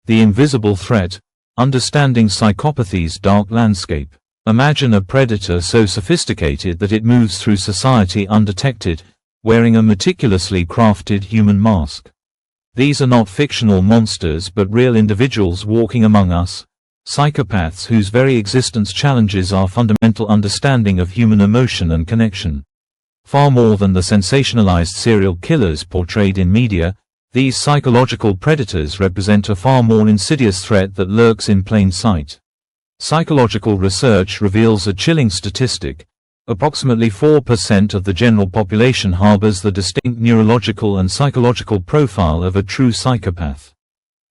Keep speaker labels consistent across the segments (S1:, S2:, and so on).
S1: The invisible threat. Understanding psychopathy's dark landscape. Imagine a predator so sophisticated that it moves through society undetected, wearing a meticulously crafted human mask. These are not fictional monsters but real individuals walking among us, psychopaths whose very existence challenges our fundamental understanding of human emotion and connection. Far more than the sensationalized serial killers portrayed in media, these psychological predators represent a far more insidious threat that lurks in plain sight. Psychological research reveals a chilling statistic. Approximately 4% of the general population harbors the distinct neurological and psychological profile of a true psychopath.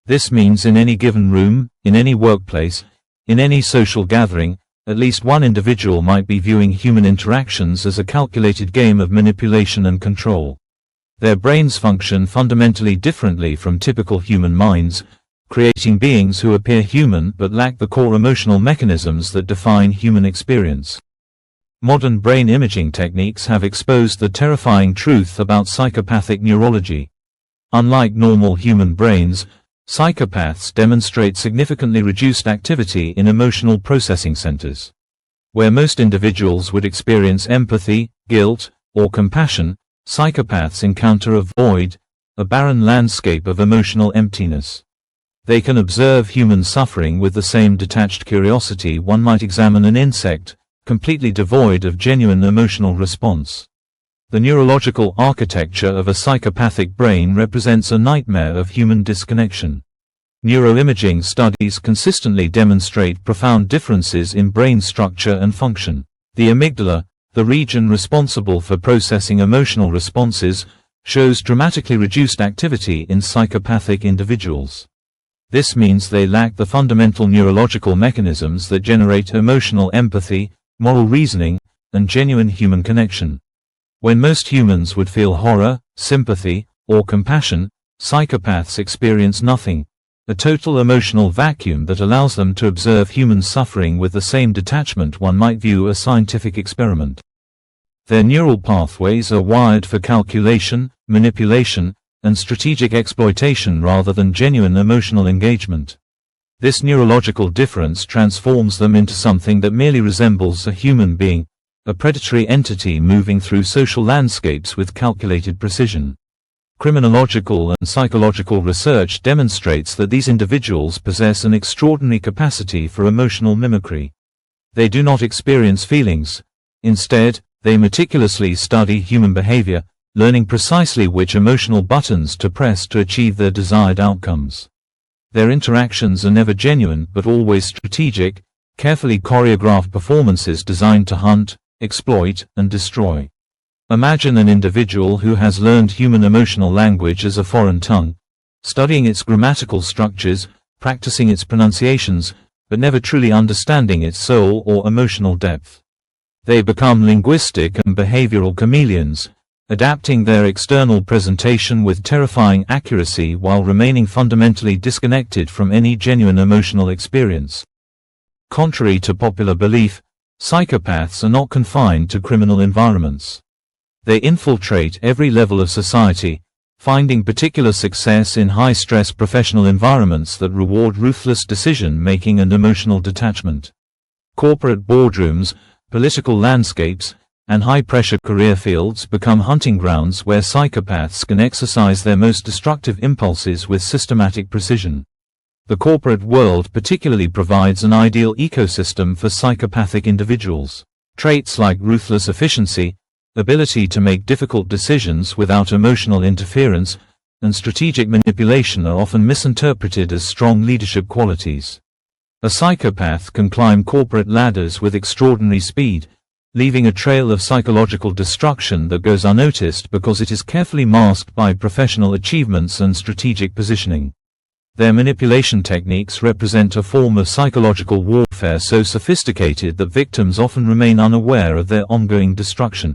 S1: This means in any given room, in any workplace, in any social gathering, at least one individual might be viewing human interactions as a calculated game of manipulation and control. Their brains function fundamentally differently from typical human minds, creating beings who appear human but lack the core emotional mechanisms that define human experience. Modern brain imaging techniques have exposed the terrifying truth about psychopathic neurology. Unlike normal human brains, psychopaths demonstrate significantly reduced activity in emotional processing centers. Where most individuals would experience empathy, guilt, or compassion, psychopaths encounter a void, a barren landscape of emotional emptiness. They can observe human suffering with the same detached curiosity one might examine an insect, completely devoid of genuine emotional response. The neurological architecture of a psychopathic brain represents a nightmare of human disconnection. Neuroimaging studies consistently demonstrate profound differences in brain structure and function. The amygdala, the region responsible for processing emotional responses, shows dramatically reduced activity in psychopathic individuals. This means they lack the fundamental neurological mechanisms that generate emotional empathy, moral reasoning, and genuine human connection. When most humans would feel horror, sympathy, or compassion, psychopaths experience nothing, a total emotional vacuum that allows them to observe human suffering with the same detachment one might view a scientific experiment. Their neural pathways are wired for calculation, manipulation, and strategic exploitation rather than genuine emotional engagement. This neurological difference transforms them into something that merely resembles a human being, a predatory entity moving through social landscapes with calculated precision. Criminological and psychological research demonstrates that these individuals possess an extraordinary capacity for emotional mimicry. They do not experience feelings. Instead, they meticulously study human behavior, learning precisely which emotional buttons to press to achieve their desired outcomes. Their interactions are never genuine but always strategic, carefully choreographed performances designed to hunt, exploit, and destroy. Imagine an individual who has learned human emotional language as a foreign tongue, studying its grammatical structures, practicing its pronunciations, but never truly understanding its soul or emotional depth. They become linguistic and behavioral chameleons, adapting their external presentation with terrifying accuracy while remaining fundamentally disconnected from any genuine emotional experience. Contrary to popular belief, psychopaths are not confined to criminal environments. They infiltrate every level of society, finding particular success in high-stress professional environments that reward ruthless decision-making and emotional detachment. Corporate boardrooms, political landscapes, and high-pressure career fields become hunting grounds where psychopaths can exercise their most destructive impulses with systematic precision. The corporate world particularly provides an ideal ecosystem for psychopathic individuals. Traits like ruthless efficiency, ability to make difficult decisions without emotional interference, and strategic manipulation are often misinterpreted as strong leadership qualities. A psychopath can climb corporate ladders with extraordinary speed, leaving a trail of psychological destruction that goes unnoticed because it is carefully masked by professional achievements and strategic positioning. Their manipulation techniques represent a form of psychological warfare so sophisticated that victims often remain unaware of their ongoing destruction.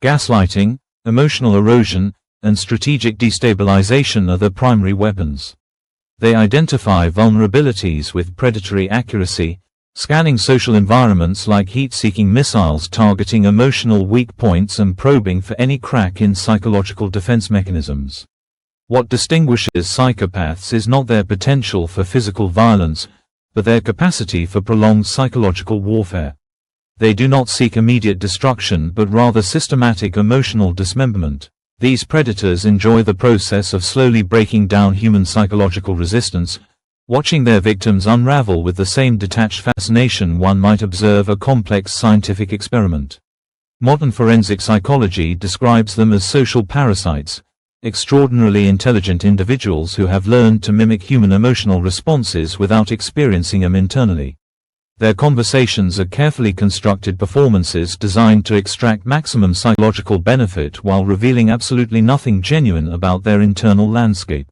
S1: Gaslighting, emotional erosion, and strategic destabilization are their primary weapons. They identify vulnerabilities with predatory accuracy, scanning social environments like heat-seeking missiles, targeting emotional weak points and probing for any crack in psychological defense mechanisms. What distinguishes psychopaths is not their potential for physical violence, but their capacity for prolonged psychological warfare. They do not seek immediate destruction but rather systematic emotional dismemberment. These predators enjoy the process of slowly breaking down human psychological resistance, watching their victims unravel with the same detached fascination one might observe a complex scientific experiment. Modern forensic psychology describes them as social parasites, extraordinarily intelligent individuals who have learned to mimic human emotional responses without experiencing them internally. Their conversations are carefully constructed performances designed to extract maximum psychological benefit while revealing absolutely nothing genuine about their internal landscape.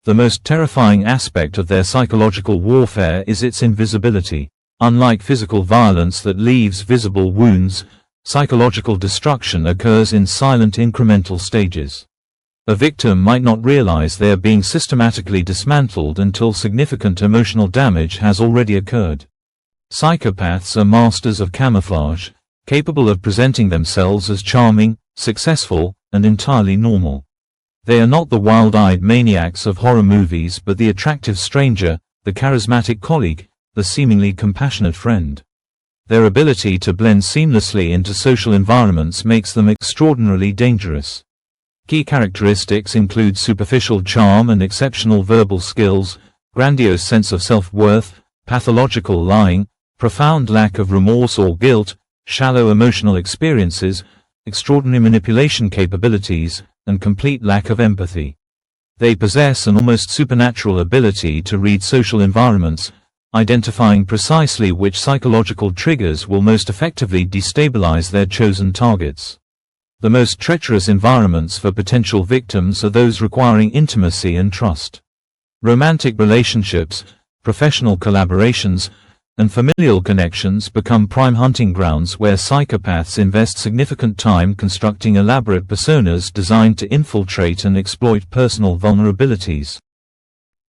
S1: The most terrifying aspect of their psychological warfare is its invisibility. Unlike physical violence that leaves visible wounds, psychological destruction occurs in silent incremental stages. A victim might not realize they are being systematically dismantled until significant emotional damage has already occurred. Psychopaths are masters of camouflage, capable of presenting themselves as charming, successful, and entirely normal. They are not the wild-eyed maniacs of horror movies but the attractive stranger, the charismatic colleague, the seemingly compassionate friend. Their ability to blend seamlessly into social environments makes them extraordinarily dangerous. Key characteristics include superficial charm and exceptional verbal skills, grandiose sense of self-worth, pathological lying, profound lack of remorse or guilt, shallow emotional experiences, extraordinary manipulation capabilities, and complete lack of empathy. They possess an almost supernatural ability to read social environments, identifying precisely which psychological triggers will most effectively destabilize their chosen targets. The most treacherous environments for potential victims are those requiring intimacy and trust. Romantic relationships, professional collaborations, and familial connections become prime hunting grounds where psychopaths invest significant time constructing elaborate personas designed to infiltrate and exploit personal vulnerabilities.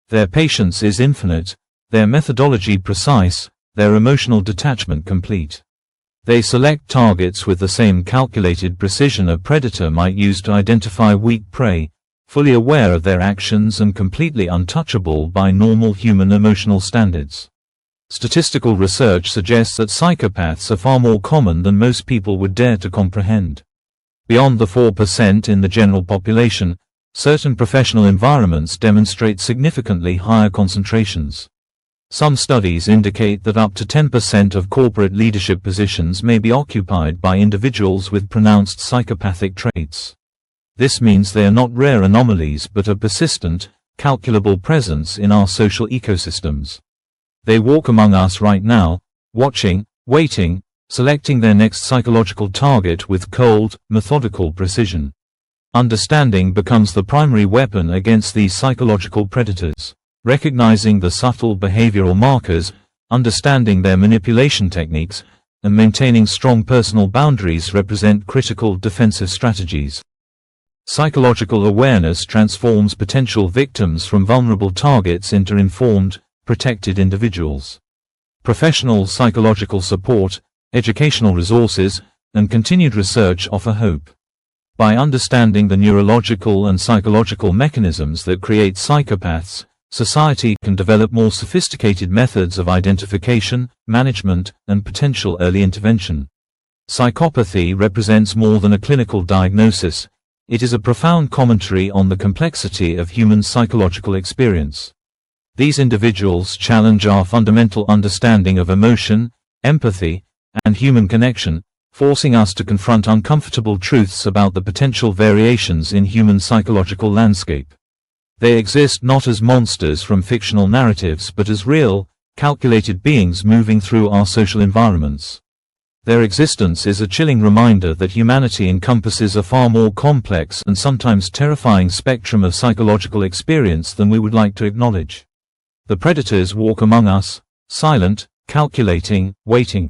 S1: Their patience is infinite, their methodology precise, their emotional detachment complete. They select targets with the same calculated precision a predator might use to identify weak prey, fully aware of their actions and completely untouchable by normal human emotional standards. Statistical research suggests that psychopaths are far more common than most people would dare to comprehend. Beyond the 4% in the general population, certain professional environments demonstrate significantly higher concentrations. Some studies indicate that up to 10% of corporate leadership positions may be occupied by individuals with pronounced psychopathic traits. This means they are not rare anomalies but a persistent, calculable presence in our social ecosystems. They walk among us right now, watching, waiting, selecting their next psychological target with cold, methodical precision. Understanding becomes the primary weapon against these psychological predators. Recognizing the subtle behavioral markers, understanding their manipulation techniques, and maintaining strong personal boundaries represent critical defensive strategies. Psychological awareness transforms potential victims from vulnerable targets into informed, protected individuals. Professional psychological support, educational resources, and continued research offer hope. By understanding the neurological and psychological mechanisms that create psychopaths, society can develop more sophisticated methods of identification, management, and potential early intervention. Psychopathy represents more than a clinical diagnosis. It is a profound commentary on the complexity of human psychological experience. These individuals challenge our fundamental understanding of emotion, empathy, and human connection, forcing us to confront uncomfortable truths about the potential variations in human psychological landscape. They exist not as monsters from fictional narratives but as real, calculated beings moving through our social environments. Their existence is a chilling reminder that humanity encompasses a far more complex and sometimes terrifying spectrum of psychological experience than we would like to acknowledge. The predators walk among us, silent, calculating, waiting.